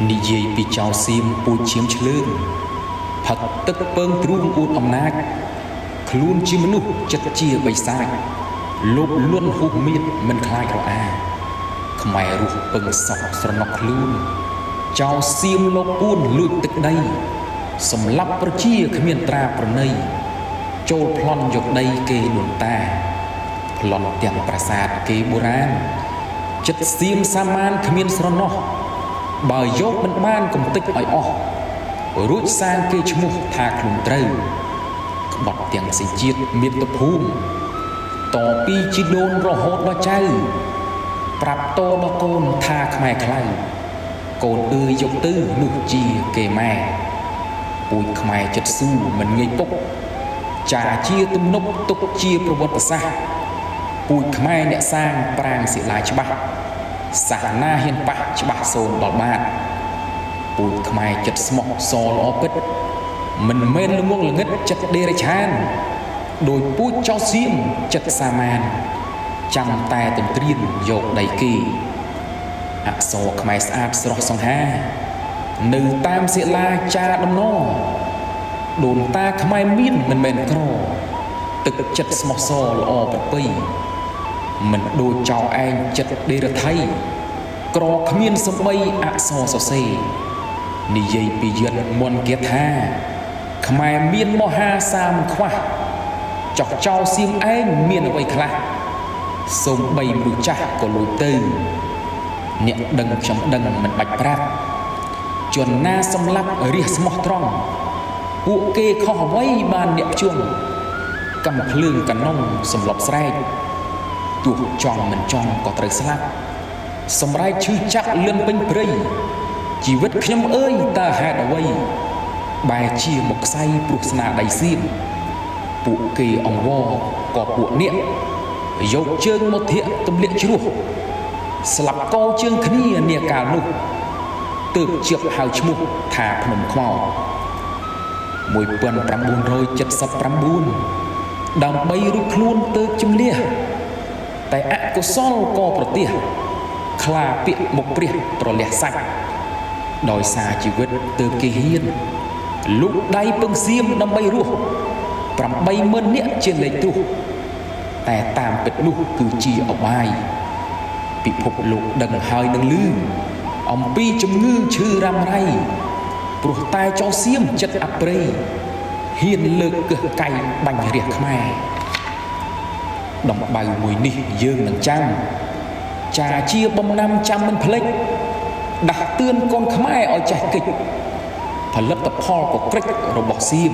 និយាយពីចៅសៀមពូជឈាមឆ្លើងផឹកទឹកពើងទ្រូងអួតអំណាចខ្លួនជាមនុស្សចិត្តជាបិសាចលោភលន់ហួសមៀតមិនខ្លាចរអាខ្មែររស់ពឹងសក់ស្រណុកខ្លួនចៅសៀមលោកពួនលួចទឹកដីសម្លាប់ប្រជាគ្មានត្រាប្រណីចូលប្លន់យកដីគេដូនតាប្លន់ទាំងប្រាសាទគេបុរាណចិត្តសៀមសាមានគ្មានស្រណោះបើយកមិនបានកំតិចឲ្យអស់រួចសាងគេឈ្មោះថាខ្លួនត្រូវក្បត់ទាំងសេចជាតិមាតុភូមិតពីជីដូនរហូតដល់ចៅប្រាប់តដល់កូនថាខ្មែរខ្លៅកូនអើយយកទៅនោះជាគេម៉ែពូជខ្មែរចិត្តស៊ូមិនងាយពុកចាជាទំនប់ទុកជាប្រវត្តិសាស្ត្រពូជខ្មែរអ្នកសាងប្រាង្គសិលាច្បាស់សាសនាហ៊ានប៉ះច្បាស់សូនដល់បាតពូជខ្មែរចិត្តស្មោះសល្អពិតមិនមែនល្ងងល្ងិតចិត្តដេរឆានដោយពូជចៅសៀមចិត្តសាមានចាំតែទន្ទ្រានយកដីគេអក្សរខ្មែរស្អាតស្រស់សង្ហានៅតាមសិលាចាដំណដូនតាខ្មែរមានមិនមែនក្រទឹកចិត្តស្មោះសល្អប្រពៃមិនដូចចៅឯងចិត្តដេរថៃក្រគ្មានសំបីអក្សរសរសេរនិយាយពីយិនមន្តគាថាខ្មែរមានមហាសាមិនខ្វះចោះចៅសៀមឯងមានអ្វីខ្លះសូមបីមនុស្សចាស់ក៏លួចទៅអ្នកដឹងខ្ញុំដឹងមិនបាច់ប្រាប់ជនណាសម្លាប់រះស្មោះត្រង់ពួកគេខុសអ្វីបានអ្នកជួងកំភ្លើងកណុងសម្លប់ស្រែកទោះចង់មិនចង់ក៏ត្រូវស្លាប់សម្រែកឈឺចាក់លឿនពេញព្រៃជីវិតខ្ញុំអើយតើហេតុអ្វីបែរជាមកខ្សែព្រោះស្នាដៃសៀមពួកគេអង្វរក៏ពួកអ្នកយកជើងមកធាក់ទម្លាក់ជ្រោះស្លាប់កោជើងគ្នានាកាលនោះទើបជាហៅឈ្មោះថាភ្នំខ្មោច1979ដើម្បីរួចខ្លួនទើបជំនះតែអកុសលក៏ប្រទះខ្លាពាកមុខព្រះប្រលះសាច់ដោយសារជីវិតទើបគេហ៊ានលុកដៃពឹងសៀមដើម្បីរស់80000នាក់ជាលេខទោះតែតាមពិតនោះគឺជាអបាយពិភពលោកដឹងហើយនឹងឮអំពីជំងឺឈឺរ៉ាំរ៉ៃព្រោះតែចៅសៀមចិត្តអប្រិយហ៊ានលើកកឹះកៃបាញ់រះខ្មែរដំបៅមួយនេះយើងនឹងចាំចាជាបំណាំចាំមិនភ្លេចដាស់តឿនកូនខ្មែរឲ្យចេះកិច្ចផលិតផលកក្រិចរបស់សៀម